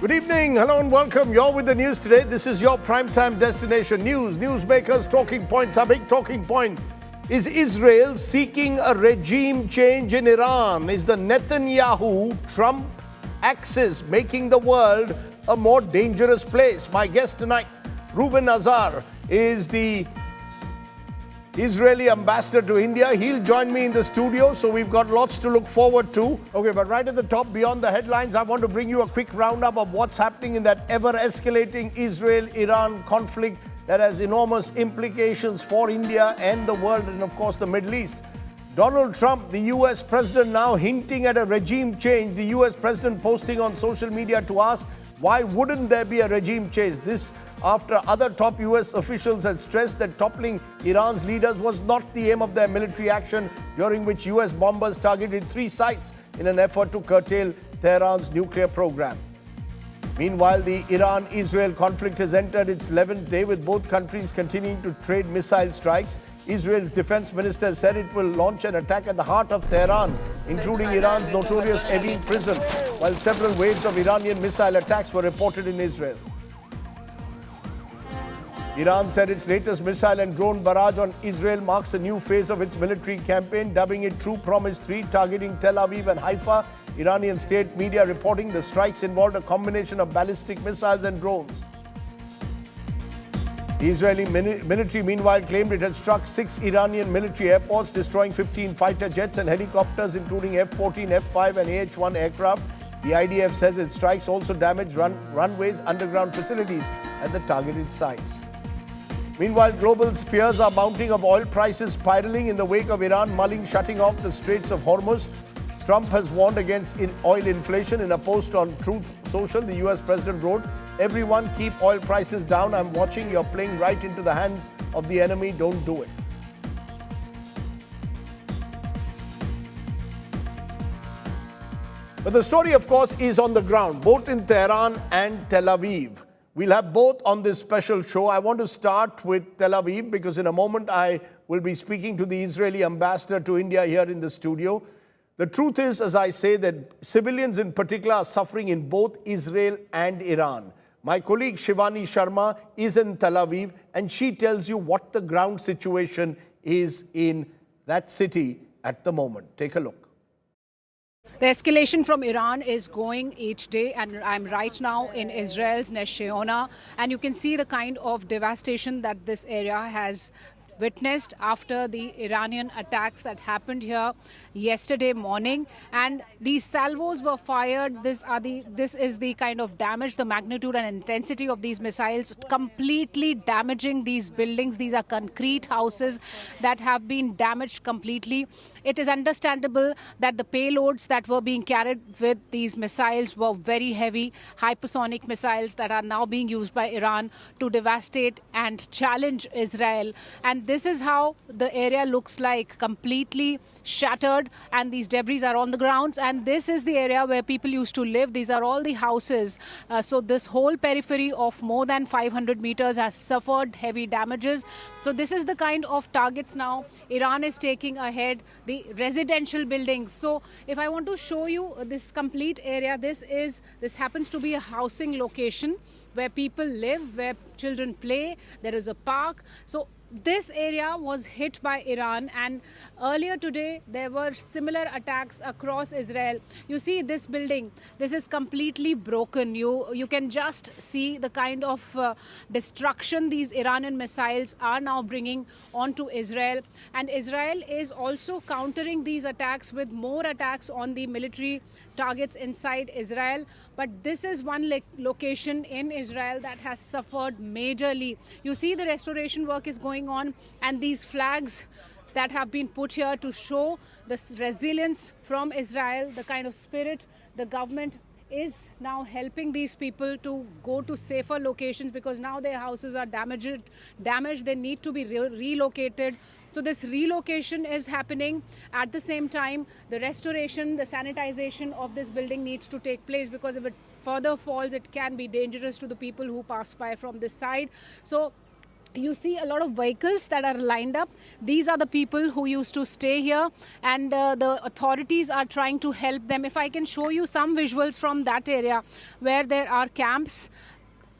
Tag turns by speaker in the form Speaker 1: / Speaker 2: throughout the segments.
Speaker 1: Good evening, hello and welcome. You're with the news today. This is your primetime destination. Newsmakers' talking points. Our big talking point is Israel seeking a regime change in Iran. Is the Netanyahu-Trump axis making the world a more dangerous place? My guest tonight, Reuben Azar, is the Israeli ambassador to India. He'll join me in the studio, so we've got lots to look forward to. Okay, but right at the top, beyond the headlines, I want to bring you a quick roundup of what's happening in that ever-escalating Israel-Iran conflict that has enormous implications for India and the world and, of course, the Middle East. Donald Trump, the U.S. president, now hinting at a regime change. The U.S. president posting on social media to ask, why wouldn't there be a regime change? This after other top U.S. officials had stressed that toppling Iran's leaders was not the aim of their military action, during which U.S. bombers targeted 3 sites in an effort to curtail Tehran's nuclear program. Meanwhile, the Iran-Israel conflict has entered its 11th day, with both countries continuing to trade missile strikes. Israel's defense minister said it will launch an attack at the heart of Tehran, including Iran's notorious Evin prison, while several waves of Iranian missile attacks were reported in Israel. Iran said its latest missile and drone barrage on Israel marks a new phase of its military campaign, dubbing it True Promise 3, targeting Tel Aviv and Haifa. Iranian state media reporting the strikes involved a combination of ballistic missiles and drones. The Israeli military, meanwhile, claimed it had struck 6 Iranian military airports, destroying 15 fighter jets and helicopters, including F-14, F-5 and AH-1 aircraft. The IDF says its strikes also damaged runways, underground facilities at the targeted sites. Meanwhile, global fears are mounting of oil prices spiraling in the wake of Iran mulling shutting off the Straits of Hormuz. Trump has warned against oil inflation. In a post on Truth Social, the US president wrote, "Everyone keep oil prices down. I'm watching. You're playing right into the hands of the enemy. Don't do it." But the story, of course, is on the ground, both in Tehran and Tel Aviv. We'll have both on this special show. I want to start with Tel Aviv because in a moment I will be speaking to the Israeli ambassador to India here in the studio. The truth is, as I say, that civilians in particular are suffering in both Israel and Iran. My colleague Shivani Sharma is in Tel Aviv and she tells you what the ground situation is in that city at the moment. Take a look.
Speaker 2: The escalation from Iran is going each day, and I'm right now in Israel's Ness Shehona, and you can see the kind of devastation that this area has witnessed after the Iranian attacks that happened here yesterday morning. And these salvos were fired. This is the kind of damage, the magnitude and intensity of these missiles, completely damaging these buildings. These are concrete houses that have been damaged completely. It is understandable that the payloads that were being carried with these missiles were very heavy, hypersonic missiles that are now being used by Iran to devastate and challenge Israel. And this is how the area looks like, completely shattered, and these debris are on the grounds. And this is the area where people used to live. These are all the houses. So this whole periphery of more than 500 meters has suffered heavy damages. So this is the kind of targets now Iran is taking ahead, the residential buildings. So if I want to show you this complete area, this happens to be a housing location where people live, where children play. There is a park. So this area was hit by Iran, and earlier today there were similar attacks across Israel. You see this building, this is completely broken. You can just see the kind of destruction these Iranian missiles are now bringing onto Israel. And Israel is also countering these attacks with more attacks on the military targets inside Israel. But this is one location in Israel that has suffered majorly. You see the restoration work is going on, and these flags that have been put here to show the resilience from Israel, the kind of spirit the government is now helping these people to go to safer locations, because now their houses are damaged. They need to be relocated. So this relocation is happening. At the same time, the restoration, the sanitization of this building needs to take place, because if it further falls, it can be dangerous to the people who pass by from this side. So You see a lot of vehicles that are lined up. These are the people who used to stay here, and the authorities are trying to help them. If I can show you some visuals from that area where there are camps,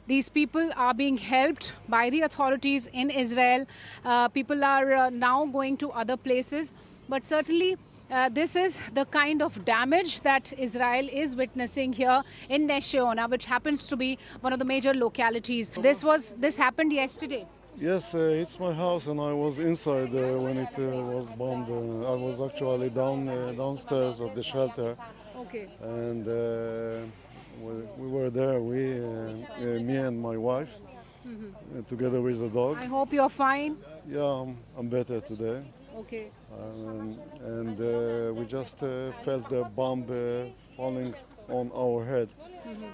Speaker 2: these people are being helped by the authorities in Israel. People are now going to other places, but certainly this is the kind of damage that Israel is witnessing here in Nesheona, which happens to be one of the major localities. This happened yesterday.
Speaker 3: Yes, it's my house, and I was inside when it was bombed. I was actually downstairs of the shelter,
Speaker 2: Okay.
Speaker 3: and we were there. Me and my wife, together with the dog.
Speaker 2: I hope you're fine.
Speaker 3: Yeah, I'm better today,
Speaker 2: Okay.
Speaker 3: and we just felt the bomb falling on our head.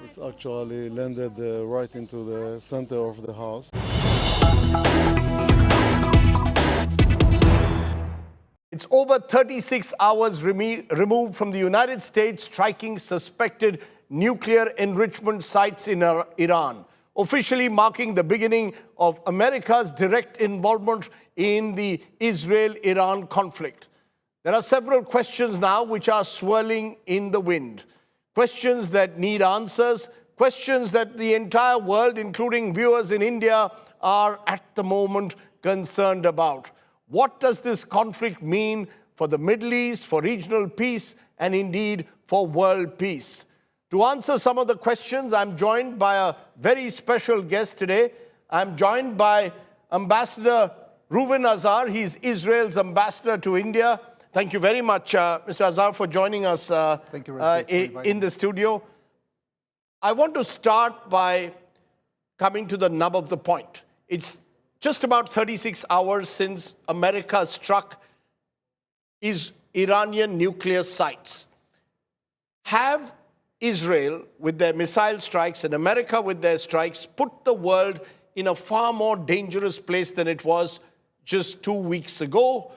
Speaker 3: It's actually landed right into the center of the house.
Speaker 1: It's over 36 hours removed from the United States striking suspected nuclear enrichment sites in Iran, officially marking the beginning of America's direct involvement in the Israel-Iran conflict. There are several questions now which are swirling in the wind. Questions that need answers, questions that the entire world, including viewers in India, are at the moment concerned about. What does this conflict mean for the Middle East, for regional peace, and indeed for world peace? To answer some of the questions, I'm joined by a very special guest today. I'm joined by Ambassador Reuven Azar. He's Israel's ambassador to India. Thank you very much, Mr. Azar, for joining us
Speaker 4: Thank you, Rajdeep,
Speaker 1: in the studio. I want to start by coming to the nub of the point. It's just about 36 hours since America struck Iranian nuclear sites. Have Israel, with their missile strikes, and America with their strikes, put the world in a far more dangerous place than it was just 2 weeks ago?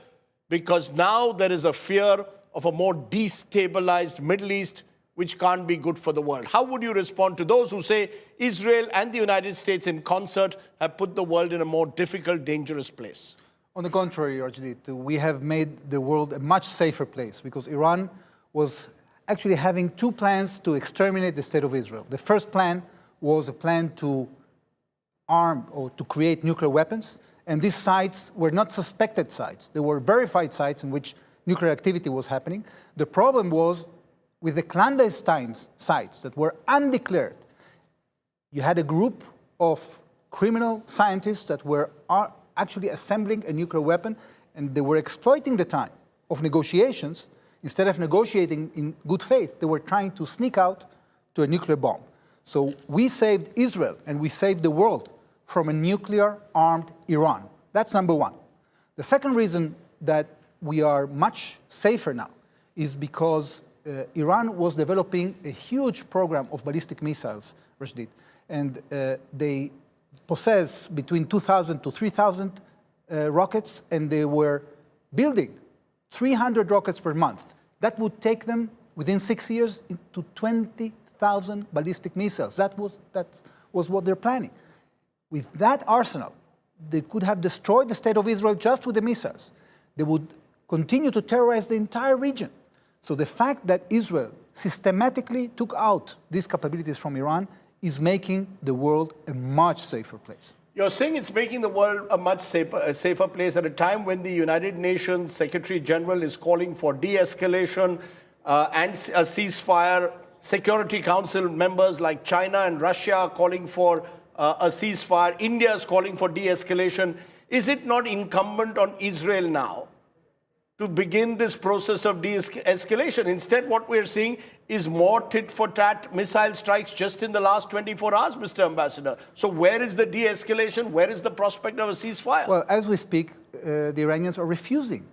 Speaker 1: Because now there is a fear of a more destabilized Middle East, which can't be good for the world. How would you respond to those who say Israel and the United States in concert have put the world in a more difficult, dangerous place?
Speaker 4: On the contrary, Rajdeep, we have made the world a much safer place because Iran was actually having two plans to exterminate the state of Israel. The first plan was a plan to arm or to create nuclear weapons, and these sites were not suspected sites. They were verified sites in which nuclear activity was happening. The problem was with the clandestine sites that were undeclared. You had a group of criminal scientists that were actually assembling a nuclear weapon, and they were exploiting the time of negotiations. Instead of negotiating in good faith, they were trying to sneak out to a nuclear bomb. So we saved Israel and we saved the world from a nuclear-armed Iran. That's number one. The second reason that we are much safer now is because Iran was developing a huge program of ballistic missiles, Rajdeep, and they possess between 2,000 to 3,000 rockets, and they were building 300 rockets per month. That would take them within 6 years to 20,000 ballistic missiles. That was what they're planning. With that arsenal, they could have destroyed the state of Israel just with the missiles. They would continue to terrorize the entire region. So the fact that Israel systematically took out these capabilities from Iran is making the world a much safer place.
Speaker 1: You're saying it's making the world a much safer place at a time when the United Nations Secretary General is calling for de-escalation and a ceasefire. Security Council members like China and Russia are calling for a ceasefire. India is calling for de-escalation. Is it not incumbent on Israel now to begin this process of de-escalation? Instead, what we're seeing is more tit-for-tat missile strikes just in the last 24 hours, Mr. Ambassador. So where is the de-escalation? Where is the prospect of a ceasefire?
Speaker 4: Well, as we speak, the Iranians are refusing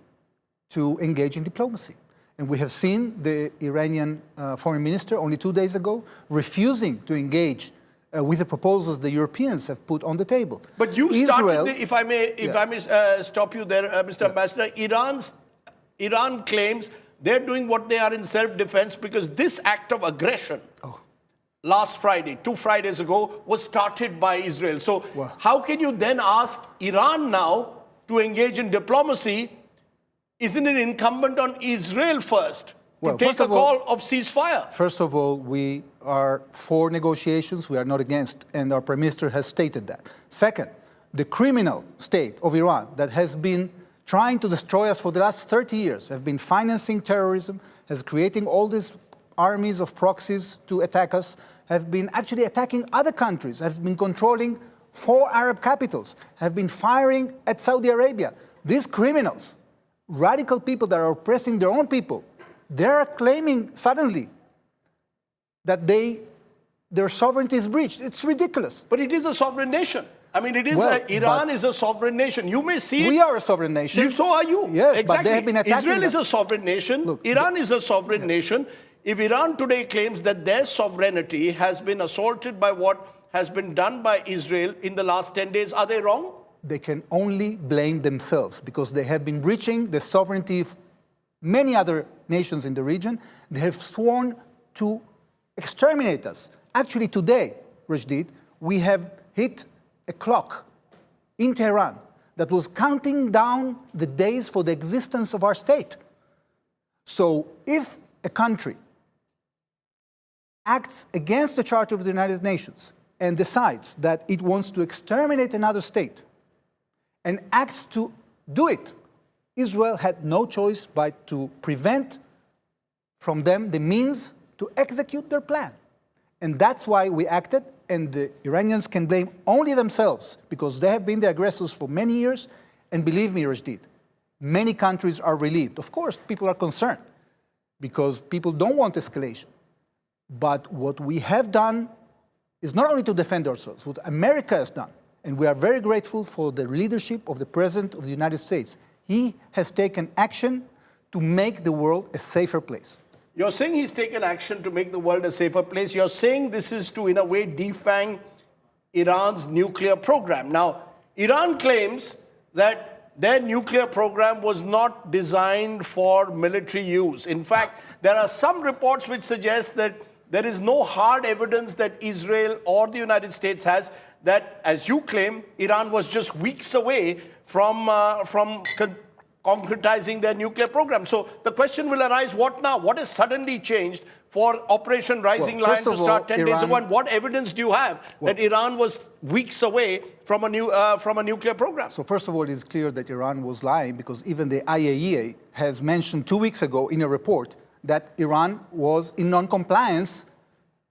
Speaker 4: to engage in diplomacy. And we have seen the Iranian foreign minister only 2 days ago refusing to engage with the proposals the Europeans have put on the table.
Speaker 1: But you started, if I may stop you there, Mr. Ambassador, Iran claims they're doing what they are in self-defense because this act of aggression last Friday, 2 Fridays ago, was started by Israel. So
Speaker 4: Wow.
Speaker 1: how can you then ask Iran now to engage in diplomacy? Isn't it incumbent on Israel first
Speaker 4: Well,
Speaker 1: to take
Speaker 4: first
Speaker 1: a
Speaker 4: of all-
Speaker 1: call of ceasefire?
Speaker 4: First of all, we are for negotiations, we are not against, and our Prime Minister has stated that. Second, the criminal state of Iran that has been trying to destroy us for the last 30 years, have been financing terrorism, has creating all these armies of proxies to attack us, have been actually attacking other countries, has been controlling 4 Arab capitals, have been firing at Saudi Arabia. These criminals, radical people that are oppressing their own people, they are claiming suddenly that their sovereignty is breached. It's ridiculous.
Speaker 1: But it is a sovereign nation. I mean, it is
Speaker 4: Well,
Speaker 1: Iran
Speaker 4: but-
Speaker 1: is a sovereign nation. You may see
Speaker 4: We
Speaker 1: it.
Speaker 4: are a sovereign nation.
Speaker 1: So are you.
Speaker 4: Yes,
Speaker 1: exactly.
Speaker 4: but they have been attacking
Speaker 1: Israel is
Speaker 4: them.
Speaker 1: a sovereign nation.
Speaker 4: Look,
Speaker 1: Iran is a sovereign nation. If Iran today claims that their sovereignty has been assaulted by what has been done by Israel in the last 10 days, are they wrong?
Speaker 4: They can only blame themselves because they have been breaching the sovereignty of many other nations in the region. They have sworn to exterminate us. Actually, today, Rajdeep, we have hit a clock in Tehran that was counting down the days for the existence of our state. So if a country acts against the Charter of the United Nations and decides that it wants to exterminate another state and acts to do it, Israel had no choice but to prevent from them the means to execute their plan. And that's why we acted, and the Iranians can blame only themselves because they have been the aggressors for many years. And believe me, Rajdeep, many countries are relieved. Of course, people are concerned because people don't want escalation. But what we have done is not only to defend ourselves, what America has done, and we are very grateful for the leadership of the President of the United States. He has taken action to make the world a safer place.
Speaker 1: You're saying he's taken action to make the world a safer place. You're saying this is to, in a way, defang Iran's nuclear program. Now, Iran claims that their nuclear program was not designed for military use. In fact, there are some reports which suggest that there is no hard evidence that Israel or the United States has that, as you claim, Iran was just weeks away from concretizing their nuclear program. So the question will arise, what now? What has suddenly changed for Operation Rising
Speaker 4: Well,
Speaker 1: Lion
Speaker 4: first
Speaker 1: to
Speaker 4: of
Speaker 1: start
Speaker 4: all,
Speaker 1: 10 days
Speaker 4: Iran-
Speaker 1: ago? And what evidence do you have that Iran was weeks away from a nuclear program?
Speaker 4: So first of all, it's clear that Iran was lying because even the IAEA has mentioned 2 weeks ago in a report that Iran was in non-compliance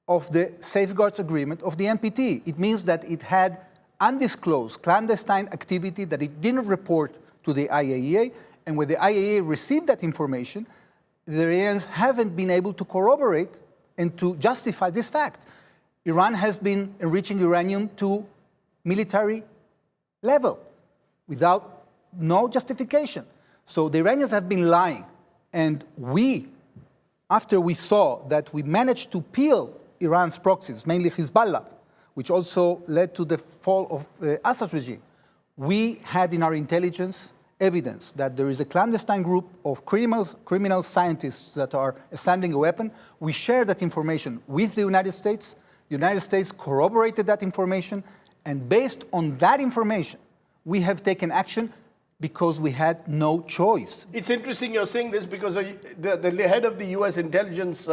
Speaker 4: of the safeguards agreement of the NPT. It means that it had undisclosed clandestine activity that it didn't report to the IAEA, and when the IAEA received that information, the Iranians haven't been able to corroborate and to justify this fact. Iran has been enriching uranium to military level without no justification. So the Iranians have been lying, and we, after we saw that we managed to peel Iran's proxies, mainly Hezbollah, which also led to the fall of Assad's regime, we had in our intelligence evidence that there is a clandestine group of criminal scientists that are assembling a weapon. We shared that information with the United States. The United States corroborated that information, and based on that information, we have taken action because we had no choice.
Speaker 1: It's interesting you're saying this because the head of the U.S. intelligence,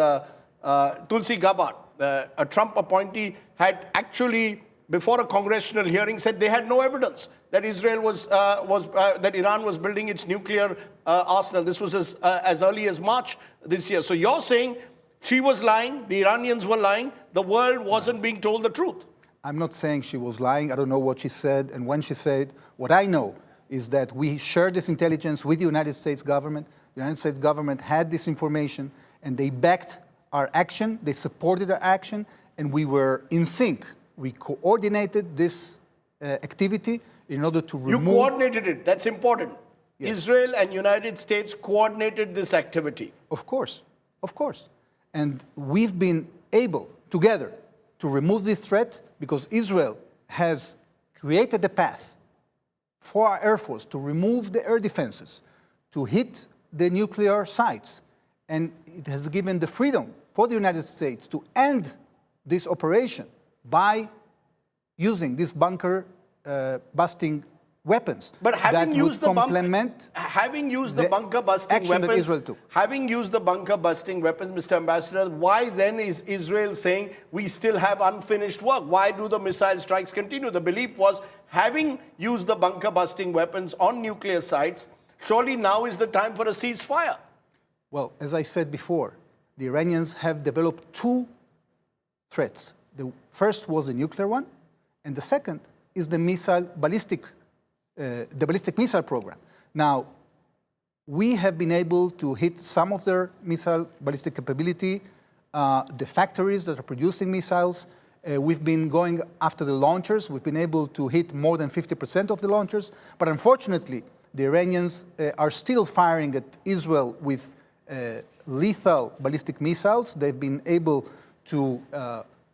Speaker 1: Tulsi Gabbard, a Trump appointee, had actually, before a congressional hearing, said they had no evidence that that Iran was building its nuclear arsenal. This was as early as March this year. So you're saying she was lying, the Iranians were lying, the world wasn't being told the truth.
Speaker 4: I'm not saying she was lying. I don't know what she said and when she said. What I know is that we shared this intelligence with the United States government. The United States government had this information, and they backed our action, they supported our action, and we were in sync. We coordinated this activity in order to remove...
Speaker 1: You coordinated it, that's important.
Speaker 4: Yes.
Speaker 1: Israel and United States coordinated this activity.
Speaker 4: Of course, of course. And we've been able, together, to remove this threat because Israel has created the path for our Air Force to remove the air defenses, to hit the nuclear sites. And it has given the freedom for the United States to end this operation by using these bunker busting weapons.
Speaker 1: But having
Speaker 4: that
Speaker 1: used
Speaker 4: would
Speaker 1: the
Speaker 4: complement
Speaker 1: having used the bunker busting
Speaker 4: action that
Speaker 1: weapons,
Speaker 4: Israel took.
Speaker 1: having used the bunker busting weapons, Mr. Ambassador, why then is Israel saying we still have unfinished work? Why do the missile strikes continue? The belief was, having used the bunker busting weapons on nuclear sites, surely now is the time for a ceasefire.
Speaker 4: Well, as I said before, the Iranians have developed two threats. The first was the nuclear one, and the second is the ballistic missile program. Now, we have been able to hit some of their missile ballistic capability, the factories that are producing missiles. We've been going after the launchers. We've been able to hit more than 50% of the launchers. But unfortunately, the Iranians are still firing at Israel with lethal ballistic missiles. They've been able to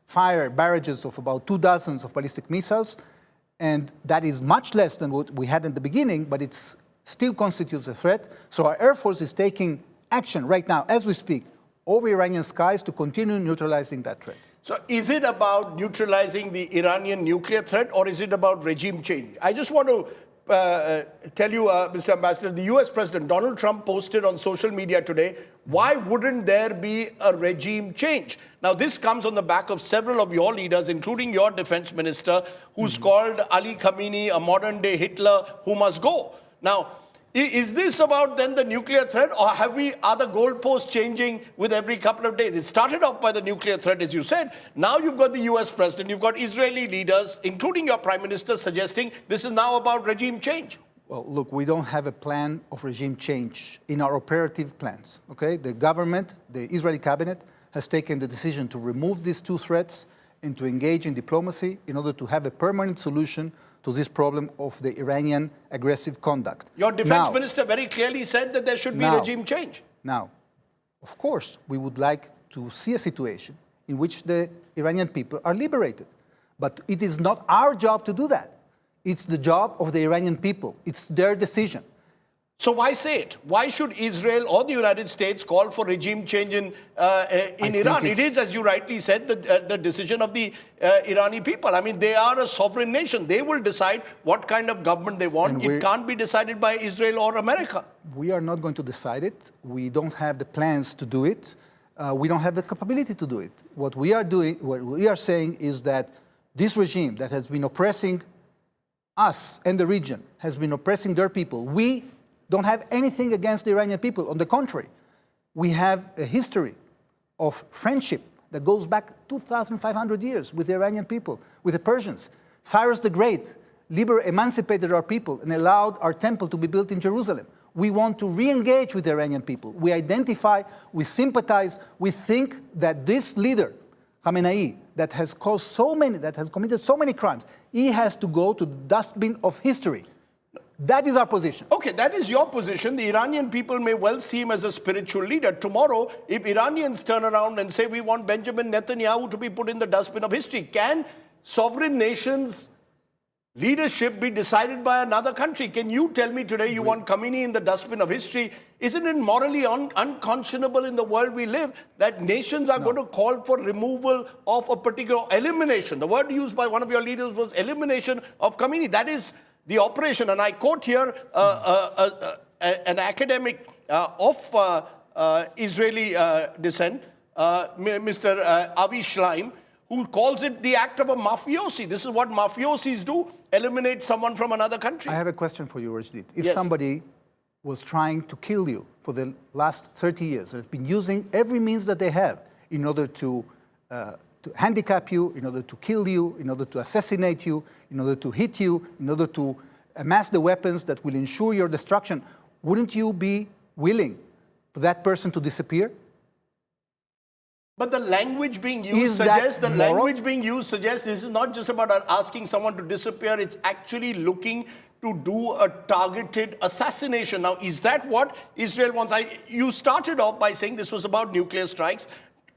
Speaker 4: fire barrages of about 2 dozen of ballistic missiles. And that is much less than what we had in the beginning, but it still constitutes a threat. So our Air Force is taking action right now, as we speak, over Iranian skies to continue neutralizing that threat.
Speaker 1: So is it about neutralizing the Iranian nuclear threat, or is it about regime change? I just want to tell you, Mr. Ambassador, the US President Donald Trump posted on social media today, why wouldn't there be a regime change? Now, this comes on the back of several of your leaders, including your defense minister, who's called Ali Khamenei a modern-day Hitler who must go. Now, is this about then the nuclear threat, or are the goalposts changing with every couple of days? It started off by the nuclear threat, as you said. Now you've got the US president, you've got Israeli leaders, including your prime minister, suggesting this is now about regime change.
Speaker 4: Well, look, we don't have a plan of regime change in our operative plans, okay? The government, the Israeli cabinet, has taken the decision to remove these two threats and to engage in diplomacy in order to have a permanent solution to this problem of the Iranian aggressive conduct.
Speaker 1: Your defense minister very clearly said that there should be regime change.
Speaker 4: Now, of course, we would like to see a situation in which the Iranian people are liberated. But it is not our job to do that. It's the job of the Iranian people. It's their decision.
Speaker 1: So why say it? Why should Israel or the United States call for regime change in Iran? It is, as you rightly said, the decision of the Iranian people. I mean, they are a sovereign nation. They will decide what kind of government they want. It can't be decided by Israel or America.
Speaker 4: We are not going to decide it. We don't have the plans to do it. We don't have the capability to do it. What we are doing, what we are saying is that this regime that has been oppressing us and the region, has been oppressing their people. We don't have anything against the Iranian people. On the contrary, we have a history of friendship that goes back 2,500 years with the Iranian people, with the Persians. Cyrus the Great emancipated our people and allowed our temple to be built in Jerusalem. We want to re-engage with the Iranian people. We identify, we sympathize, we think that this leader, Khamenei, that has committed so many crimes, he has to go to the dustbin of history. That is our position.
Speaker 1: Okay, that is your position. The Iranian people may well see him as a spiritual leader. Tomorrow, if Iranians turn around and say we want Benjamin Netanyahu to be put in the dustbin of history, can sovereign nations' leadership be decided by another country? Can you tell me today you want Khamenei in the dustbin of history? Isn't it morally unconscionable in the world we live that nations are going to call for removal of a particular elimination? The word used by one of your leaders was elimination of Khamenei. That is the operation. And I quote here an academic of Israeli descent, Mr. Avi Schleim, who calls it the act of a mafiosi. This is what mafiosis do, eliminate someone from another country.
Speaker 4: I have a question for you, Rajdeep. If somebody was trying to kill you for the last 30 years, and have been using every means that they have in order to handicap you, in order to kill you, in order to assassinate you, in order to hit you, in order to amass the weapons that will ensure your destruction, wouldn't you be willing for that person to disappear?
Speaker 1: But the language being used suggests this is not just about asking someone to disappear, it's actually looking to do a targeted assassination. Now, is that what Israel wants? You started off by saying this was about nuclear strikes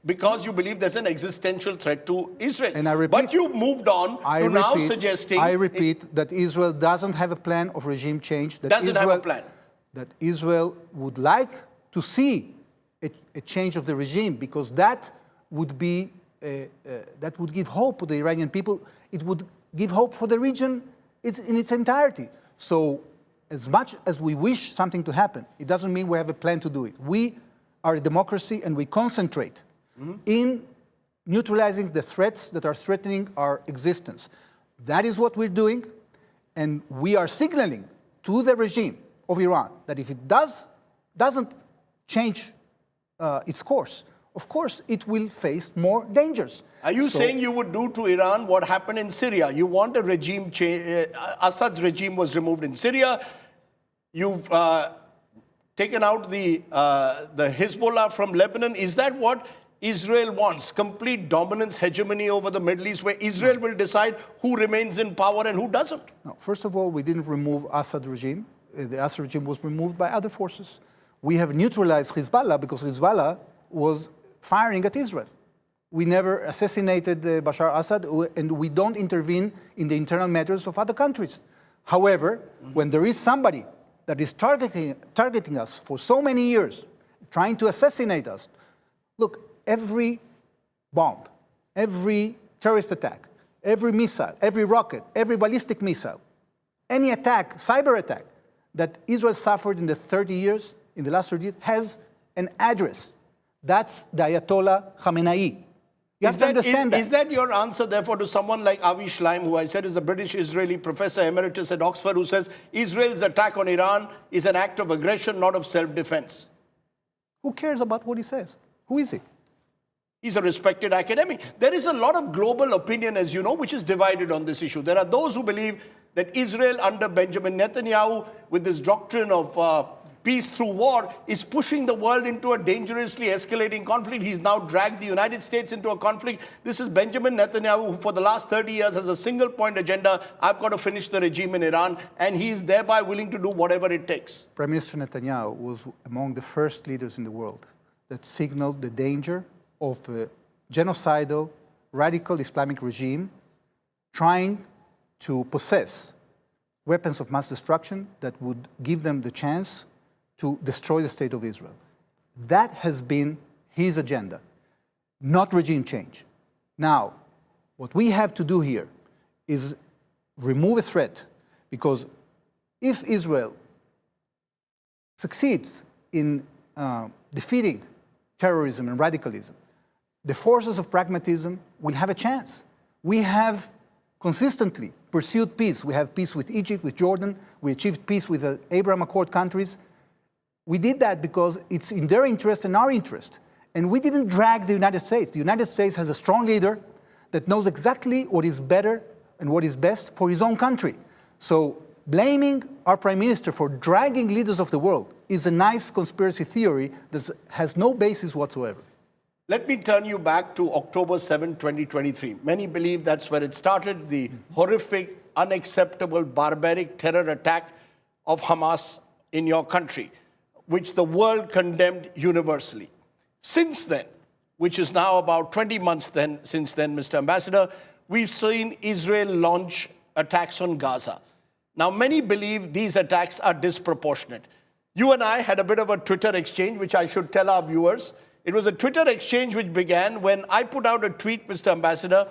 Speaker 1: because you believe there's an existential threat to Israel.
Speaker 4: And I repeat,
Speaker 1: but you moved on to now suggesting...
Speaker 4: I repeat that Israel doesn't have a plan of regime change. That
Speaker 1: doesn't have a plan.
Speaker 4: That Israel would like to see a change of the regime, because that would be that would give hope to the Iranian people. It would give hope for the region in its entirety. So as much as we wish something to happen, it doesn't mean we have a plan to do it. We are a democracy and we concentrate in neutralizing the threats that are threatening our existence. That is what we're doing, and we are signaling to the regime of Iran that if it doesn't change its course, of course it will face more dangers.
Speaker 1: Are you saying you would do to Iran what happened in Syria? You want a regime change. Assad's regime was removed in Syria. You've taken out the Hezbollah from Lebanon. Is that what Israel wants? Complete dominance, hegemony over the Middle East, where Israel will decide who remains in power and who doesn't?
Speaker 4: No. First of all, we didn't remove Assad regime. The Assad regime was removed by other forces. We have neutralized Hezbollah because Hezbollah was firing at Israel. We never assassinated Bashar al-Assad, and we don't intervene in the internal matters of other countries. However, when there is somebody that is targeting us for so many years, trying to assassinate us, look, every bomb, every terrorist attack, every missile, every rocket, every ballistic missile, any attack, cyber attack, that Israel suffered in the last 30 years, has an address. That's the Ayatollah Khamenei. You have to understand that.
Speaker 1: Is that your answer, therefore, to someone like Avi Schleim, who I said is a British-Israeli professor emeritus at Oxford, who says Israel's attack on Iran is an act of aggression, not of self-defense?
Speaker 4: Who cares about what he says? Who is he?
Speaker 1: He's a respected academic. There is a lot of global opinion, as you know, which is divided on this issue. There are those who believe that Israel under Benjamin Netanyahu, with this doctrine of peace through war, is pushing the world into a dangerously escalating conflict. He's now dragged the United States into a conflict. This is Benjamin Netanyahu, who for the last 30 years has a single point agenda: I've got to finish the regime in Iran, and he is thereby willing to do whatever it takes.
Speaker 4: Prime Minister Netanyahu was among the first leaders in the world that signaled the danger of a genocidal, radical Islamic regime trying to possess weapons of mass destruction that would give them the chance to destroy the state of Israel. That has been his agenda, not regime change. Now, what we have to do here is remove a threat, because if Israel succeeds in defeating terrorism and radicalism, the forces of pragmatism will have a chance. We have consistently pursued peace. We have peace with Egypt, with Jordan. We achieved peace with the Abraham Accord countries. We did that because it's in their interest and our interest. And we didn't drag the United States. The United States has a strong leader that knows exactly what is better and what is best for his own country. So blaming our prime minister for dragging leaders of the world is a nice conspiracy theory that has no basis whatsoever.
Speaker 1: Let me turn you back to October 7, 2023. Many believe that's where it started, the horrific, unacceptable, barbaric terror attack of Hamas in your country, which the world condemned universally. Since then, which is now about 20 months since then, Mr. Ambassador, we've seen Israel launch attacks on Gaza. Now, many believe these attacks are disproportionate. You and I had a bit of a Twitter exchange, which I should tell our viewers. It was a Twitter exchange which began when I put out a tweet, Mr. Ambassador: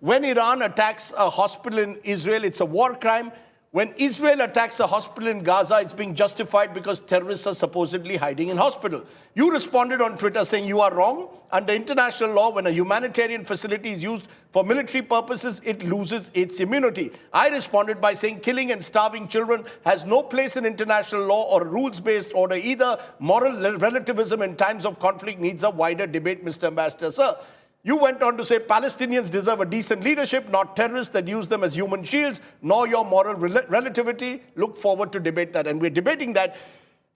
Speaker 1: when Iran attacks a hospital in Israel, it's a war crime. When Israel attacks a hospital in Gaza, it's being justified because terrorists are supposedly hiding in hospital. You responded on Twitter saying you are wrong. Under international law, when a humanitarian facility is used for military purposes, it loses its immunity. I responded by saying killing and starving children has no place in international law or rules-based order either. Moral relativism in times of conflict needs a wider debate, Mr. Ambassador. Sir, you went on to say Palestinians deserve a decent leadership, not terrorists that use them as human shields, nor your moral relativity. Look forward to debate that. And we're debating that.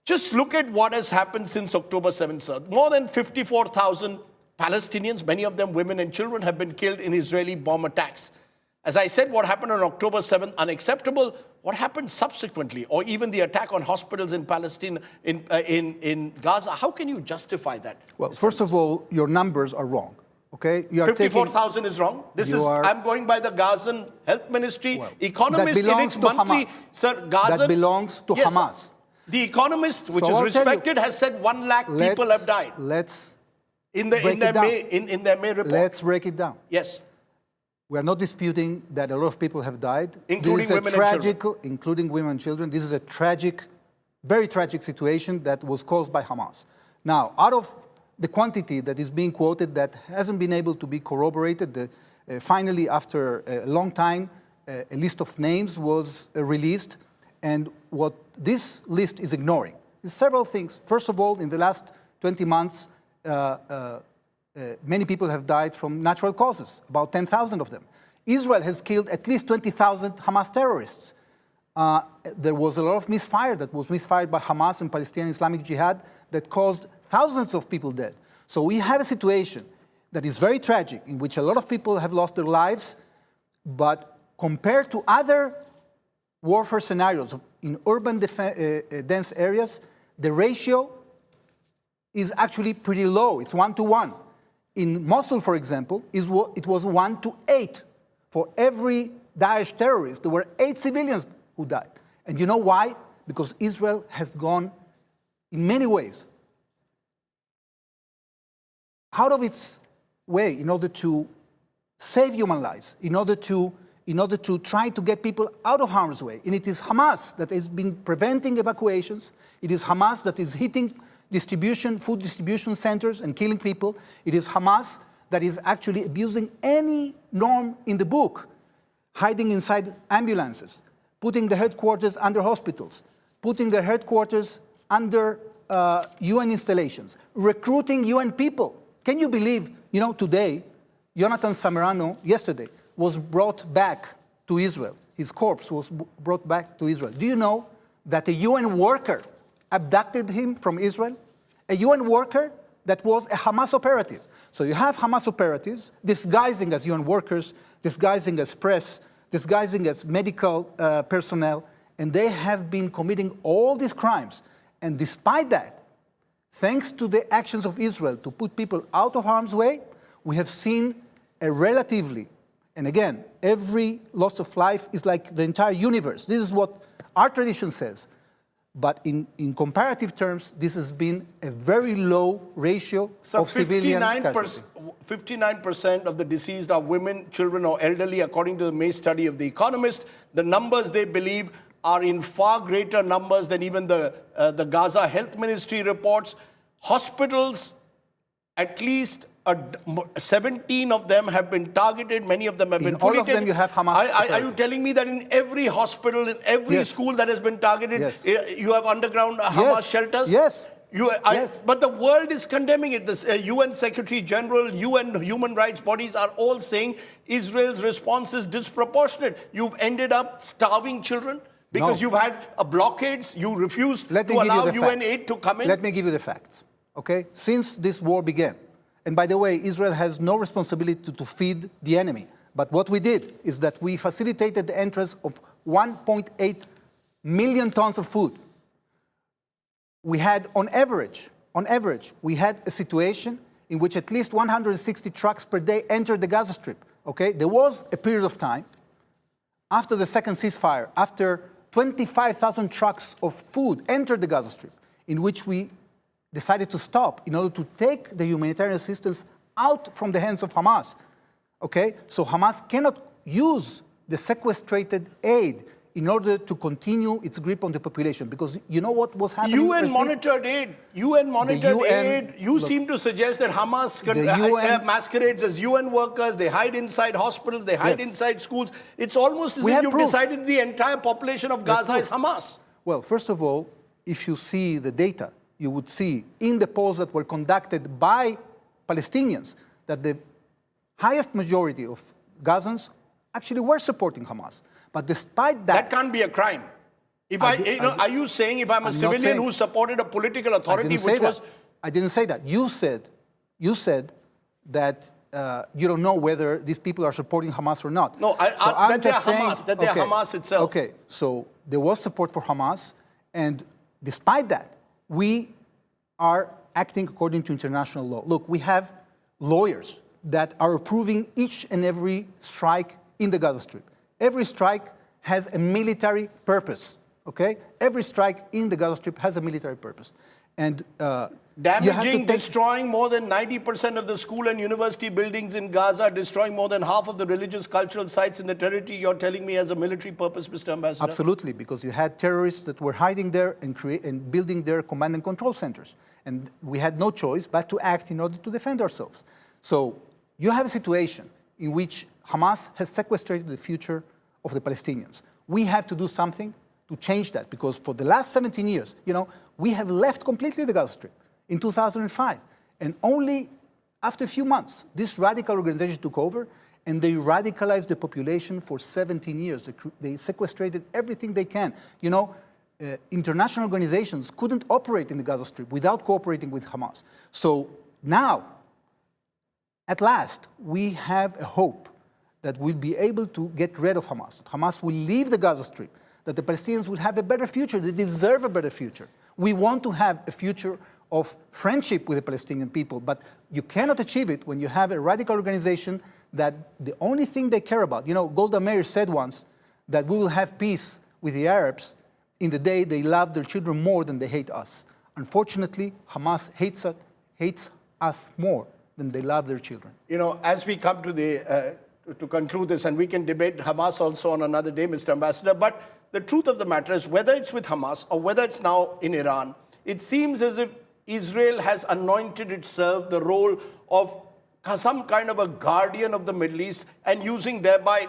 Speaker 1: Just look at what has happened since October 7th, sir. More than 54,000 Palestinians, many of them women and children, have been killed in Israeli bomb attacks. As I said, what happened on October 7th, unacceptable. What happened subsequently, or even the attack on hospitals in Palestine, in Gaza, how can you justify that?
Speaker 4: Well, first of all, your numbers are wrong. Okay,
Speaker 1: 54,000 is wrong. I'm going by the Gazan Health Ministry. Well, Economist in its monthly,
Speaker 4: Hamas.
Speaker 1: Sir, Gazan,
Speaker 4: that belongs to Hamas.
Speaker 1: Sir. The Economist, which is respected, has said 1 lakh people have died. In their May report.
Speaker 4: Let's break it down.
Speaker 1: Yes.
Speaker 4: We are not disputing that a lot of people have died.
Speaker 1: Including women and children.
Speaker 4: Including women and children. This is a tragic, very tragic situation that was caused by Hamas. Now, out of the quantity that is being quoted that hasn't been able to be corroborated, finally, after a long time, a list of names was released. And what this list is ignoring is several things. First of all, in the last 20 months, many people have died from natural causes, about 10,000 of them. Israel has killed at least 20,000 Hamas terrorists. There was a lot of misfire that was misfired by Hamas and Palestinian Islamic Jihad that caused thousands of people dead. So we have a situation that is very tragic, in which a lot of people have lost their lives, but compared to other warfare scenarios in urban dense areas, the ratio is actually pretty low. It's 1-to-1. In Mosul, for example, it was 1-to-8. For every Daesh terrorist, there were 8 civilians who died. And you know why? Because Israel has gone, in many ways, out of its way in order to save human lives, in order to try to get people out of harm's way. And it is Hamas that has been preventing evacuations. It is Hamas that is hitting food distribution centers and killing people. It is Hamas that is actually abusing any norm in the book, hiding inside ambulances, putting the headquarters under hospitals, putting the headquarters under UN installations, recruiting UN people. Can you believe, today, Jonathan Samarano, yesterday, was brought back to Israel. His corpse was brought back to Israel. Do you know that a UN worker abducted him from Israel? A UN worker that was a Hamas operative. So you have Hamas operatives disguising as UN workers, disguising as press, disguising as medical personnel, and they have been committing all these crimes. And despite that, thanks to the actions of Israel to put people out of harm's way, we have seen a relatively, and again, every loss of life is like the entire universe. This is what our tradition says. But in comparative terms, this has been a very low ratio of civilian casualties.
Speaker 1: 59% of the deceased are women, children, or elderly, according to the May study of The Economist. The numbers they believe are in far greater numbers than even the Gaza Health Ministry reports. Hospitals, at least 17 of them have been targeted. Many of them have been fully
Speaker 4: all of them you have Hamas.
Speaker 1: Are you telling me that in every hospital, in every school that has been targeted, you have underground Hamas shelters?
Speaker 4: Yes.
Speaker 1: But the world is condemning it. The UN Secretary General, UN human rights bodies are all saying Israel's response is disproportionate. You've ended up starving children because you've had blockades. You refused to allow UN aid to come in.
Speaker 4: Let me give you the facts. Okay? Since this war began, and by the way, Israel has no responsibility to feed the enemy. But what we did is that we facilitated the entrance of 1.8 million tons of food. We had, on average, we had a situation in which at least 160 trucks per day entered the Gaza Strip. Okay? There was a period of time after the second ceasefire, after 25,000 trucks of food entered the Gaza Strip, in which we decided to stop in order to take the humanitarian assistance out from the hands of Hamas. Okay? So Hamas cannot use the sequestrated aid in order to continue its grip on the population. Because you know what was happening?
Speaker 1: UN monitored aid. You seem to suggest that Hamas masquerades as UN workers. They hide inside hospitals. They hide inside schools. It's almost as if you've decided the entire population of Gaza is Hamas.
Speaker 4: Well, first of all, if you see the data, you would see in the polls that were conducted by Palestinians that the highest majority of Gazans actually were supporting Hamas. But despite that...
Speaker 1: That can't be a crime. Are you saying if I'm a civilian who supported a political authority which was...
Speaker 4: I didn't say that. You said that you don't know whether these people are supporting Hamas or not.
Speaker 1: No, that they're Hamas, that they're Hamas itself.
Speaker 4: Okay, so there was support for Hamas, and despite that, we are acting according to international law. Look, we have lawyers that are approving each and every strike in the Gaza Strip. Every strike has a military purpose, okay? Every strike in the Gaza Strip has a military purpose. And
Speaker 1: damaging, destroying more than 90% of the school and university buildings in Gaza, destroying more than half of the religious cultural sites in the territory, you're telling me as a military purpose, Mr. Ambassador?
Speaker 4: Absolutely, because you had terrorists that were hiding there and building their command and control centers. And we had no choice but to act in order to defend ourselves. So you have a situation in which Hamas has sequestrated the future of the Palestinians. We have to do something to change that, because for the last 17 years, we have left completely the Gaza Strip in 2005. And only after a few months, this radical organization took over, and they radicalized the population for 17 years. They sequestrated everything they can. International organizations couldn't operate in the Gaza Strip without cooperating with Hamas. So now, at last, we have a hope that we'll be able to get rid of Hamas, that Hamas will leave the Gaza Strip, that the Palestinians will have a better future. They deserve a better future. We want to have a future of friendship with the Palestinian people, but you cannot achieve it when you have a radical organization that the only thing they care about, Golda Meir said once that we will have peace with the Arabs in the day they love their children more than they hate us. Unfortunately, Hamas hates us more than they love their children.
Speaker 1: As we come to conclude this, and we can debate Hamas also on another day, Mr. Ambassador, but the truth of the matter is, whether it's with Hamas or whether it's now in Iran, it seems as if Israel has anointed itself the role of some kind of a guardian of the Middle East, and using thereby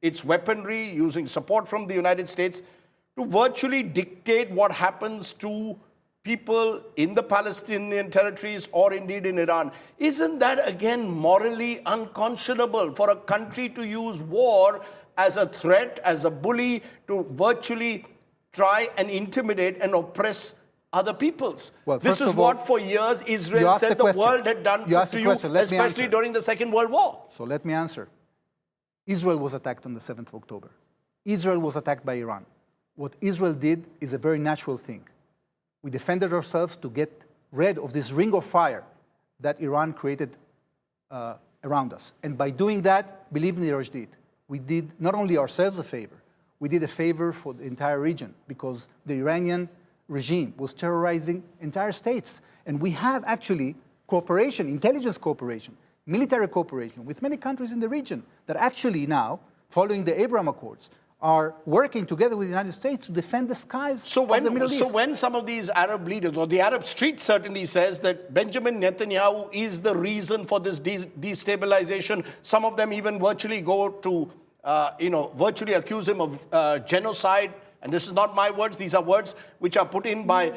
Speaker 1: its weaponry, using support from the United States to virtually dictate what happens to people in the Palestinian territories or indeed in Iran. Isn't that again morally unconscionable for a country to use war as a threat, as a bully, to virtually try and intimidate and oppress other peoples?
Speaker 4: Well,
Speaker 1: this is what for years Israel said the world had done to you, especially during the Second World War.
Speaker 4: So let me answer. Israel was attacked on the 7th of October. Israel was attacked by Iran. What Israel did is a very natural thing. We defended ourselves to get rid of this ring of fire that Iran created around us. And by doing that, believe me, Rajdeep, we did not only ourselves a favor, we did a favor for the entire region, because the Iranian regime was terrorizing entire states. And we have actually cooperation, intelligence cooperation, military cooperation with many countries in the region that actually now, following the Abraham Accords, are working together with the United States to defend the skies of the Middle East.
Speaker 1: So when some of these Arab leaders, or the Arab street certainly says that Benjamin Netanyahu is the reason for this destabilization, some of them even virtually go to, virtually accuse him of genocide. And this is not my words, these are words which are put in by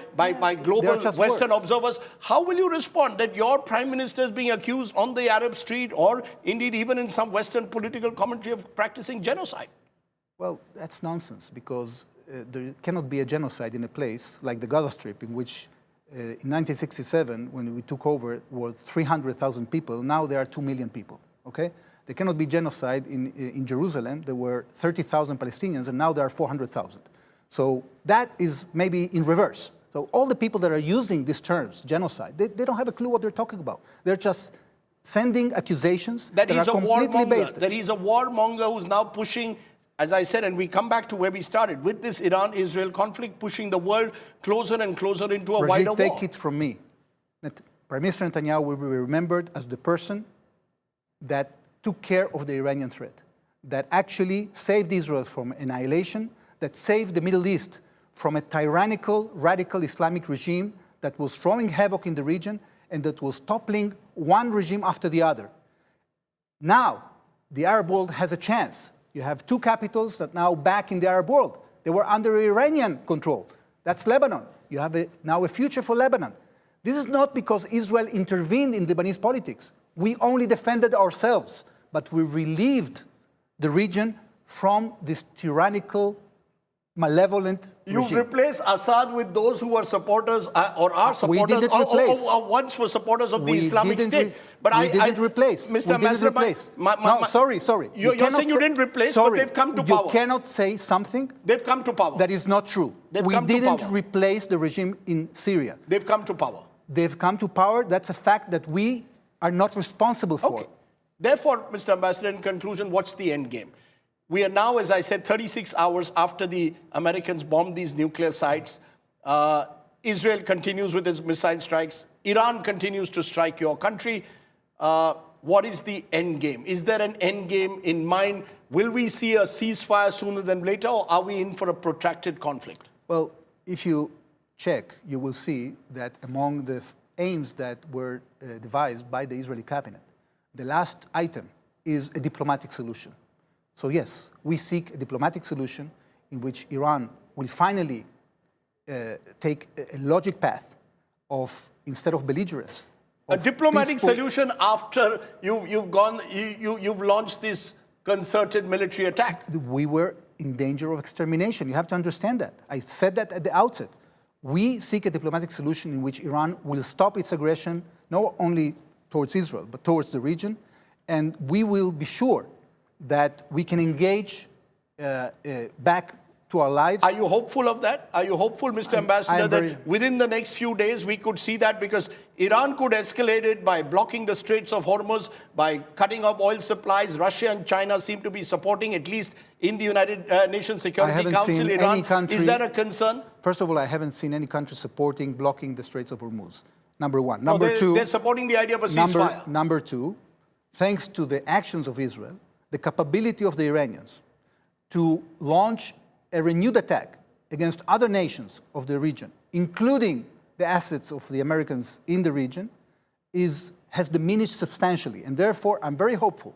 Speaker 1: global Western observers. How will you respond that your prime minister is being accused on the Arab street, or indeed even in some Western political commentary, of practicing genocide?
Speaker 4: Well, that's nonsense, because there cannot be a genocide in a place like the Gaza Strip, in which in 1967, when we took over, were 300,000 people. Now there are 2 million people, okay? There cannot be genocide in Jerusalem. There were 30,000 Palestinians, and now there are 400,000. So that is maybe in reverse. So all the people that are using these terms, genocide, they don't have a clue what they're talking about. They're just sending accusations that are completely based.
Speaker 1: That he's a warmonger who's now pushing, as I said, and we come back to where we started, with this Iran-Israel conflict, pushing the world closer and closer into a wider war.
Speaker 4: Take it from me. Prime Minister Netanyahu will be remembered as the person that took care of the Iranian threat, that actually saved Israel from annihilation, that saved the Middle East from a tyrannical, radical Islamic regime that was throwing havoc in the region and that was toppling one regime after the other. Now, the Arab world has a chance. You have two capitals that now back in the Arab world. They were under Iranian control. That's Lebanon. You have now a future for Lebanon. This is not because Israel intervened in Lebanese politics. We only defended ourselves, but we relieved the region from this tyrannical, malevolent
Speaker 1: You've
Speaker 4: regime.
Speaker 1: replaced Assad with those who were supporters or are supporters or once were supporters of the Islamic State.
Speaker 4: But we didn't replace.
Speaker 1: Mr. Ambassador,
Speaker 4: sorry.
Speaker 1: You're saying you didn't replace, but they've come to power.
Speaker 4: You cannot say something
Speaker 1: they've come to power.
Speaker 4: That is not true. We didn't replace the regime in Syria.
Speaker 1: They've come to power.
Speaker 4: They've come to power. That's a fact that we are not responsible for.
Speaker 1: Okay. Therefore, Mr. Ambassador, in conclusion, what's the end game? We are now, as I said, 36 hours after the Americans bombed these nuclear sites. Israel continues with its missile strikes. Iran continues to strike your country. What is the end game? Is there an end game in mind? Will we see a ceasefire sooner than later, or are we in for a protracted conflict?
Speaker 4: Well, if you check, you will see that among the aims that were devised by the Israeli cabinet, the last item is a diplomatic solution. So yes, we seek a diplomatic solution in which Iran will finally take a logic path of, instead of belligerence,
Speaker 1: a diplomatic solution after you've launched this concerted military attack.
Speaker 4: We were in danger of extermination. You have to understand that. I said that at the outset. We seek a diplomatic solution in which Iran will stop its aggression, not only towards Israel, but towards the region, and we will be sure that we can engage back to our lives.
Speaker 1: Are you hopeful of that? Are you hopeful, Mr. Ambassador, that within the next few days we could see that? Because Iran could escalate it by blocking the Straits of Hormuz, by cutting off oil supplies. Russia and China seem to be supporting, at least in the United Nations Security Council, Iran. Is that a concern?
Speaker 4: First of all, I haven't seen any country supporting blocking the Straits of Hormuz. Number one. Number two,
Speaker 1: they're supporting the idea of a ceasefire.
Speaker 4: Number two, thanks to the actions of Israel, the capability of the Iranians to launch a renewed attack against other nations of the region, including the assets of the Americans in the region, has diminished substantially. And therefore, I'm very hopeful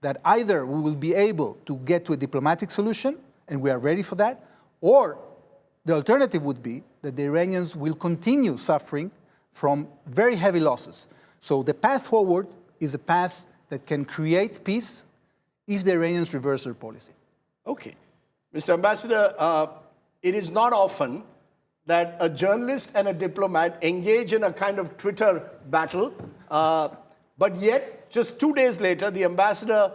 Speaker 4: that either we will be able to get to a diplomatic solution, and we are ready for that, or the alternative would be that the Iranians will continue suffering from very heavy losses. So the path forward is a path that can create peace if the Iranians reverse their policy.
Speaker 1: Okay. Mr. Ambassador, it is not often that a journalist and a diplomat engage in a kind of Twitter battle, but yet, just 2 days later, the ambassador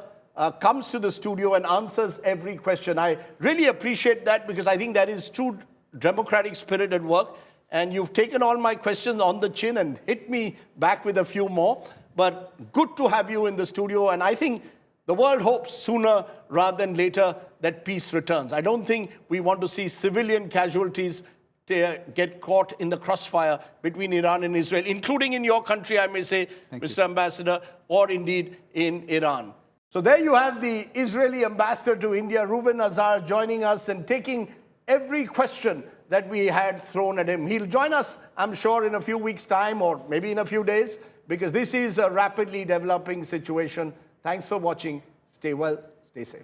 Speaker 1: comes to the studio and answers every question. I really appreciate that, because I think that is true democratic spirit at work, and you've taken all my questions on the chin and hit me back with a few more, but good to have you in the studio, and I think the world hopes sooner rather than later that peace returns. I don't think we want to see civilian casualties get caught in the crossfire between Iran and Israel, including in your country, I may say, Mr. Ambassador, or indeed in Iran. So there you have the Israeli ambassador to India, Reuven Azar, joining us and taking every question that we had thrown at him. He'll join us, I'm sure, in a few weeks' time, or maybe in a few days, because this is a rapidly developing situation. Thanks for watching. Stay well, stay safe.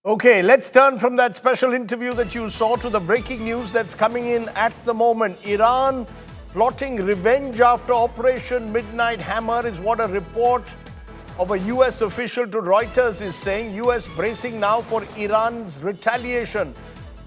Speaker 1: Okay, let's turn from that special interview that you saw to the breaking news that's coming in at the moment. Iran plotting revenge after Operation Midnight Hammer is what a report of a US official to Reuters is saying. US bracing now for Iran's retaliation.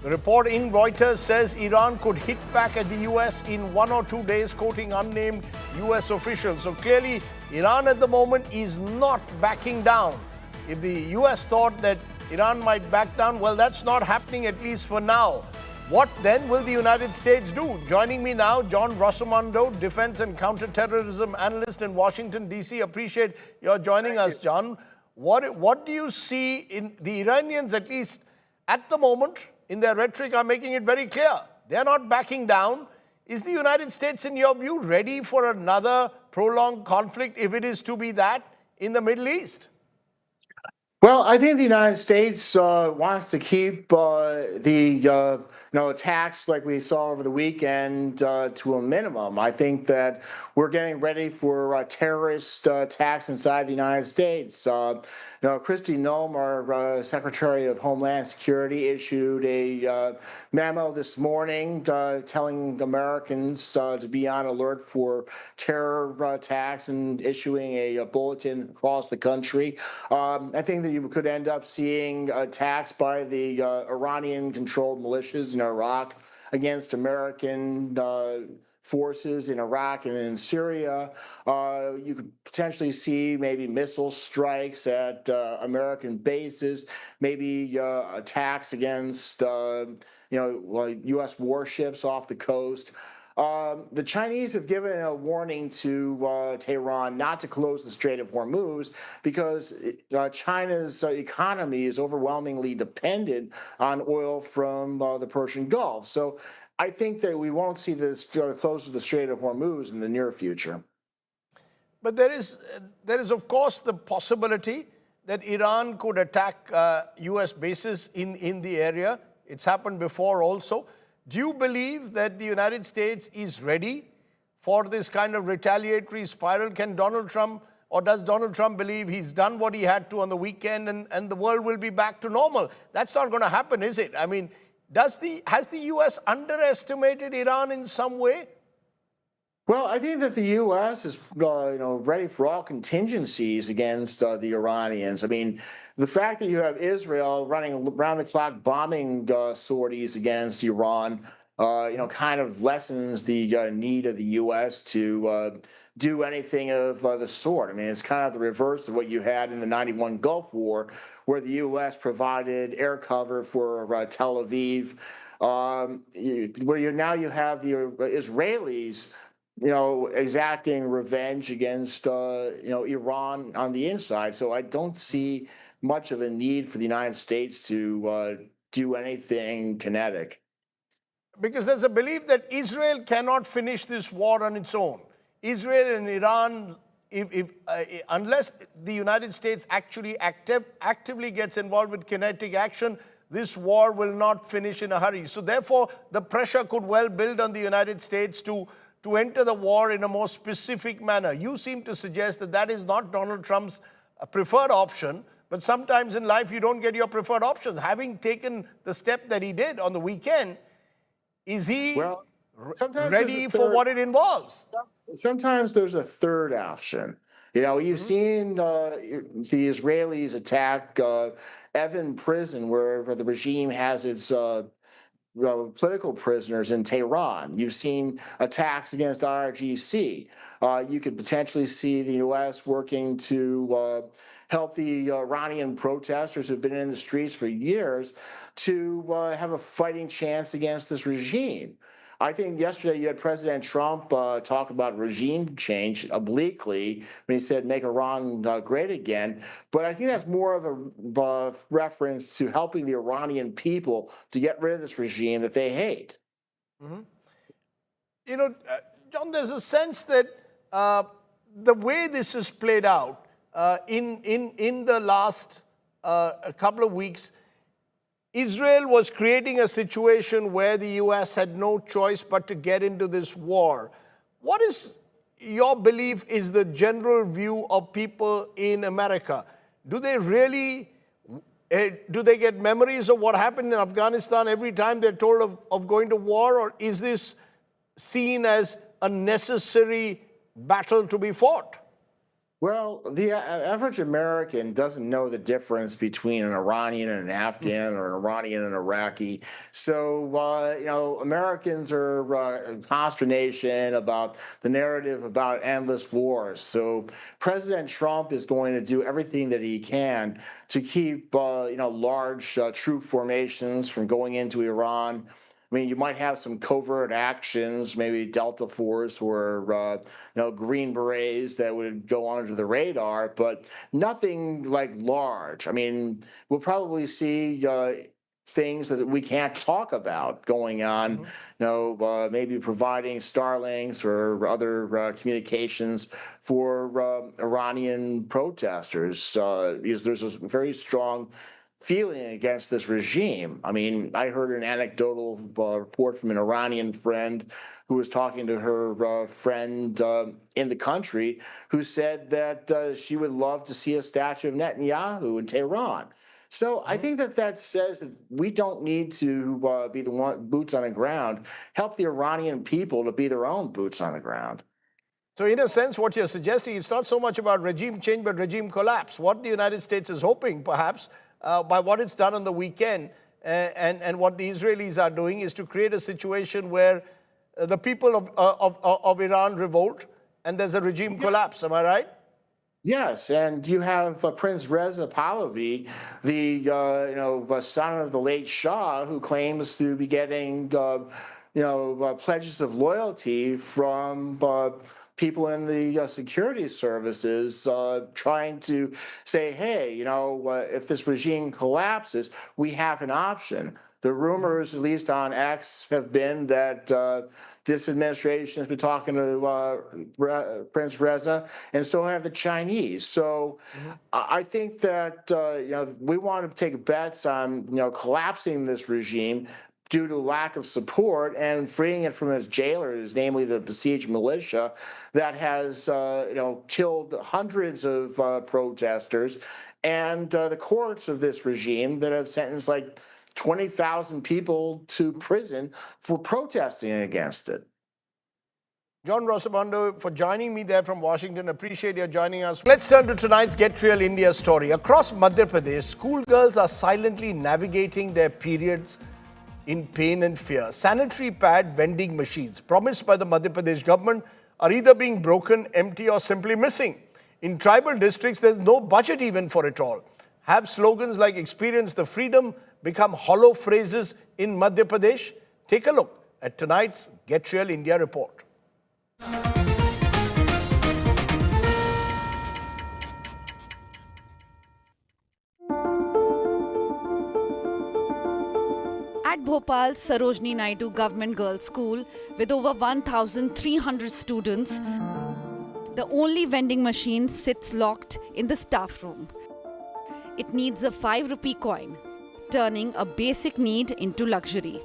Speaker 1: The report in Reuters says Iran could hit back at the US in 1 or 2 days, quoting unnamed US officials. So clearly, Iran at the moment is not backing down. If the US thought that Iran might back down, well, that's not happening, at least for now. What then will the United States do? Joining me now, John Rossomondo, defense and counterterrorism analyst in Washington, D.C. Appreciate your joining us, John. What do you see in the Iranians, at least at the moment, in their rhetoric, are making it very clear? They're not backing down. Is the United States, in your view, ready for another prolonged conflict, if it is to be that, in the Middle East?
Speaker 5: Well, I think the United States wants to keep the attacks like we saw over the weekend to a minimum. I think that we're getting ready for terrorist attacks inside the United States. Kristi Noem, our Secretary of Homeland Security, issued a memo this morning telling Americans to be on alert for terror attacks and issuing a bulletin across the country. I think that you could end up seeing attacks by the Iranian-controlled militias in Iraq against American forces in Iraq and in Syria. You could potentially see maybe missile strikes at American bases, maybe attacks against U.S. warships off the coast. The Chinese have given a warning to Tehran not to close the Strait of Hormuz because China's economy is overwhelmingly dependent on oil from the Persian Gulf. So I think that we won't see this close to the Strait of Hormuz in the near future.
Speaker 1: But there is of course the possibility that Iran could attack US bases in the area. It's happened before also. Do you believe that the United States is ready for this kind of retaliatory spiral? Can Donald Trump, or does Donald Trump believe he's done what he had to on the weekend and the world will be back to normal? That's not going to happen, is it? I mean, has the US underestimated Iran in some way?
Speaker 5: Well, I think that the U.S. is, ready for all contingencies against the Iranians. I mean, the fact that you have Israel running around-the-clock bombing sorties against Iran, kind of lessens the need of the U.S. to do anything of the sort. I mean, it's kind of the reverse of what you had in the '91 Gulf War, where the U.S. provided air cover for Tel Aviv, where now you have the Israelis exacting revenge against, Iran on the inside. So I don't see much of a need for the United States to do anything kinetic.
Speaker 1: Because there's a belief that Israel cannot finish this war on its own. Israel and Iran, unless the United States actually actively gets involved with kinetic action, this war will not finish in a hurry. So therefore, the pressure could well build on the United States to enter the war in a more specific manner. You seem to suggest that that is not Donald Trump's preferred option, but sometimes in life you don't get your preferred options. Having taken the step that he did on the weekend, is he ready for what it involves?
Speaker 5: Sometimes there's a third option. You've seen the Israelis attack Evin prison, where the regime has its political prisoners in Tehran. You've seen attacks against IRGC. You could potentially see the U.S. working to help the Iranian protesters who've been in the streets for years to have a fighting chance against this regime. I think yesterday you had President Trump talk about regime change obliquely when he said make Iran great again. But I think that's more of a reference to helping the Iranian people to get rid of this regime that they hate.
Speaker 1: Mm-hmm. John, there's a sense that the way this has played out in the last couple of weeks, Israel was creating a situation where the U.S. had no choice but to get into this war. What is your belief is the general view of people in America? Do they really, do they get memories of what happened in Afghanistan every time they're told of going to war? Or is this seen as a necessary battle to be fought?
Speaker 5: Well, the average American doesn't know the difference between an Iranian and an Afghan or an Iranian and an Iraqi. So, Americans are in consternation about the narrative about endless wars. So President Trump is going to do everything that he can to keep, large troop formations from going into Iran. I mean, you might have some covert actions, maybe Delta Force or, Green Berets that would go under the radar, but nothing like large. I mean, we'll probably see things that we can't talk about going on, maybe providing Starlinks or other communications for Iranian protesters, because there's a very strong feeling against this regime. I mean, I heard an anecdotal report from an Iranian friend who was talking to her friend in the country who said that she would love to see a statue of Netanyahu in Tehran. So I think that says that we don't need to be the one boots on the ground, help the Iranian people to be their own boots on the ground.
Speaker 1: So in a sense, what you're suggesting, it's not so much about regime change, but regime collapse. What the United States is hoping, perhaps, by what it's done on the weekend and what the Israelis are doing is to create a situation where the people of Iran revolt and there's a regime collapse. Am I right?
Speaker 5: Yes, and you have Prince Reza Pahlavi, the son of the late Shah, who claims to be getting pledges of loyalty from people in the security services trying to say, hey, if this regime collapses, we have an option. The rumors, at least on X, have been that this administration has been talking to Prince Reza, and so have the Chinese. So I think that we want to take bets on collapsing this regime due to lack of support and freeing it from its jailers, namely the besieged militia that has killed hundreds of protesters, and the courts of this regime that have sentenced like 20,000 people to prison for protesting against it.
Speaker 1: John Rosamondo, for joining me there from Washington. Appreciate your joining us. Let's turn to tonight's Get Real India story. Across Madhya Pradesh, schoolgirls are silently navigating their periods in pain and fear. Sanitary pad vending machines promised by the Madhya Pradesh government are either being broken, empty, or simply missing. In tribal districts, there's no budget even for it all. Have slogans like "Experience the Freedom" become hollow phrases in Madhya Pradesh? Take a look at tonight's Get Real India report.
Speaker 6: At Bhopal's Sarojini Naidu Government Girls' School, with over 1,300 students, the only vending machine sits locked in the staff room. It needs a 5 rupee coin, turning a basic need into luxury.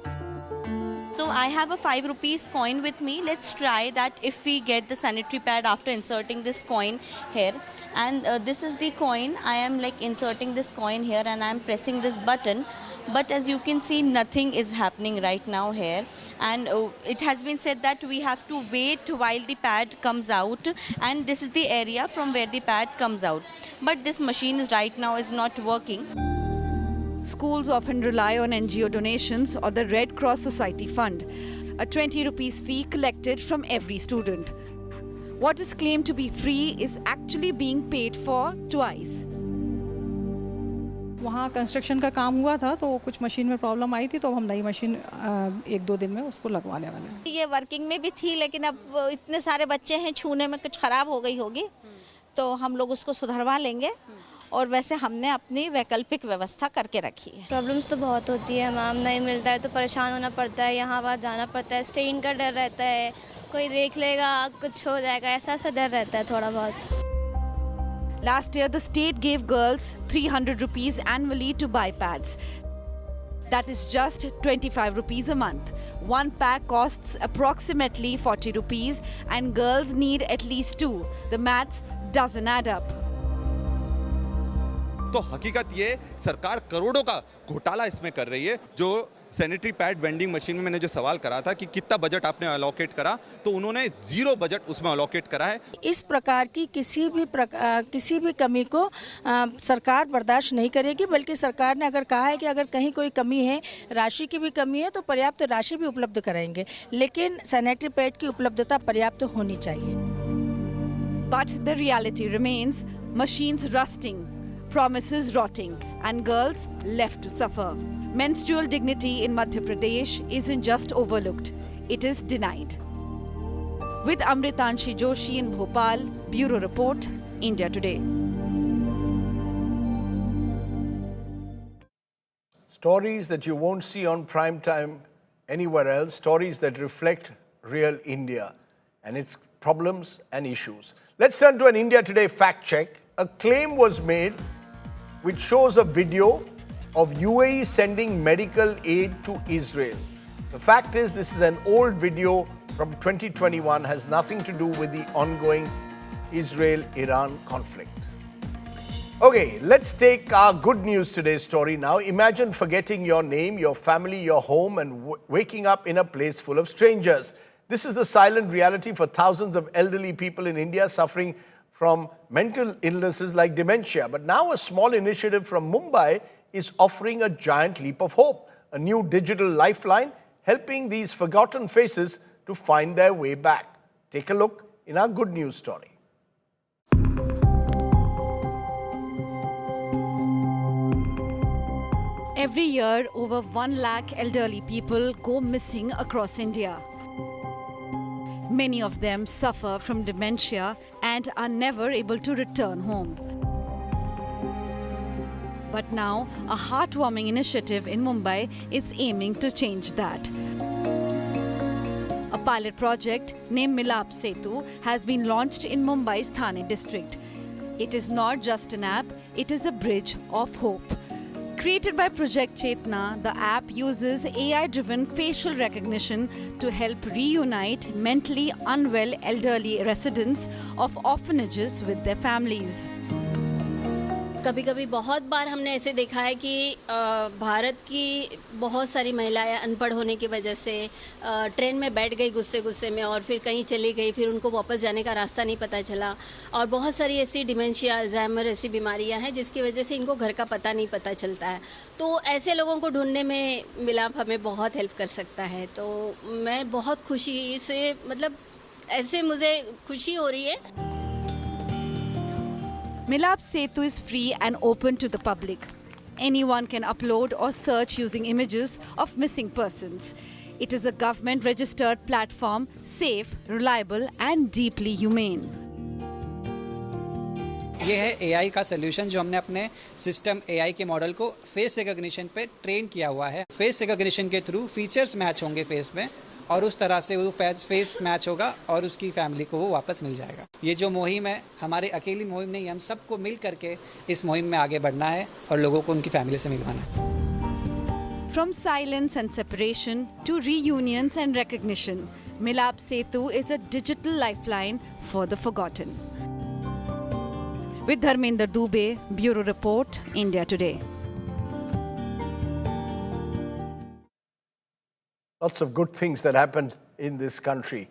Speaker 7: So I have a 5 rupees coin with me. Let's try that if we get the sanitary pad after inserting this coin here. And this is the coin. I am inserting this coin here and I am pressing this button. But as you can see, nothing is happening right now here. And it has been said that we have to wait while the pad comes out. And this is the area from where the pad comes out. But this machine right now is not working.
Speaker 6: Schools often rely on NGO donations or the Red Cross Society Fund, a 20 rupees fee collected from every student. What is claimed to be free is actually being paid for twice.
Speaker 8: वहाँ construction का काम हुआ था तो कुछ machine में problem आई थी तो हम नई मशीन 1-2 दिन में उसको लगवाने वाले हैं।
Speaker 9: ये वर्किंग में भी थी लेकिन अब इतने सारे बच्चे हैं, छूने में कुछ ख़राब हो गई होगी तो हम लोग उसको सुधरवा लेंगे और वैसे हमने अपनी वैकल्पिक व्यवस्था करके रखी है।
Speaker 10: प्रॉब्लम्स तो बहुत होती है मैम, नहीं मिलता है तो परेशान होना पड़ता है, यहाँ वहाँ जाना पड़ता है, स्ट्रेन का डर रहता है, कोई देख लेगा कुछ हो जाएगा, ऐसा डर रहता है थोड़ा बहुत।
Speaker 6: Last year, the state gave girls 300 rupees annually to buy pads. That is just 25 rupees a month. One pack costs approximately 40 rupees and girls need at least 2. The maths doesn't add up.
Speaker 11: तो हकीकत ये सरकार करोड़ों का घोटाला इसमें कर रही है। जो सैनिटरी पैड वेंडिंग मशीन में मैंने जो सवाल करा था कि कितना बजट आपने अलोकेट करा, तो उन्होंने 0 बजट उसमें अलोकेट करा है।
Speaker 8: इस प्रकार की किसी भी कमी को सरकार बर्दाश्त नहीं करेगी, बल्कि सरकार ने अगर कहा है कि अगर कहीं कोई कमी है, राशि की भी कमी है तो पर्याप्त राशि भी उपलब्ध कराएंगे, लेकिन सैनिटरी पैड की उपलब्धता पर्याप्त होनी चाहिए।
Speaker 6: But the reality remains, machines rusting, promises rotting, and girls left to suffer. Menstrual dignity in Madhya Pradesh isn't just overlooked, it is denied. With Amritanshi Joshi in Bhopal, Bureau Report, India Today.
Speaker 1: Stories that you won't see on prime time anywhere else, stories that reflect real India and its problems and issues. Let's turn to an India Today fact check. A claim was made which shows a video of UAE sending medical aid to Israel. The fact is, this is an old video from 2021, has nothing to do with the ongoing Israel-Iran conflict. Okay, let's take our good news today story now. Imagine forgetting your name, your family, your home, and waking up in a place full of strangers. This is the silent reality for thousands of elderly people in India suffering from mental illnesses like dementia. But now a small initiative from Mumbai is offering a giant leap of hope, a new digital lifeline helping these forgotten faces to find their way back. Take a look in our good news story.
Speaker 6: Every year, over 1 lakh elderly people go missing across India. Many of them suffer from dementia and are never able to return home. But now, a heartwarming initiative in Mumbai is aiming to change that. A pilot project named Milap Setu has been launched in Mumbai's Thane district. It is not just an app, it is a bridge of hope. Created by Project Chetna, the app uses AI-driven facial recognition to help reunite mentally unwell elderly residents of orphanages with their families.
Speaker 12: कभी कभी बहुत बार हमने ऐसे देखा है कि भारत की बहुत सारी महिलाएं अनपढ़ होने की वजह से ट्रेन में बैठ गई गुस्से गुस्से में और फिर कहीं चली गई, फिर उनको वापस जाने का रास्ता नहीं पता चला। और बहुत सारी ऐसी डिमेंशिया, अल्जाइमर ऐसी बीमारियां हैं जिसकी वजह से इनको घर का पता नहीं पता चलता है। तो ऐसे लोगों को ढूंढने में मिलाप हमें बहुत हेल्प कर सकता है। तो मैं बहुत खुशी से, मतलब ऐसे मुझे खुशी हो रही है।
Speaker 6: Milap Setu is free and open to the public. Anyone can upload or search using images of missing persons. It is a government-registered platform, safe, reliable and deeply humane.
Speaker 13: ये है AI का सोल्यूशन जो हमने अपने system AI के model को face recognition पे train किया हुआ है। फेस रिकॉग्निशन के थ्रू फीचर्स मैच होंगे फेस में और उस तरह से वो फेस मैच होगा और उसकी फैमिली को वो वापस मिल जाएगा। ये जो मुहिम है हमारी अकेली मुहिम नहीं, हम सबको मिल करके इस मुहिम में आगे बढ़ना है और लोगों को उनकी फैमिली से मिलवाना है।
Speaker 6: From silence and separation to reunions and recognition, Milap Setu is a digital lifeline for the forgotten. With Dharmender Dubey, Bureau Report, India Today.
Speaker 1: Lots of good things that happened in this country.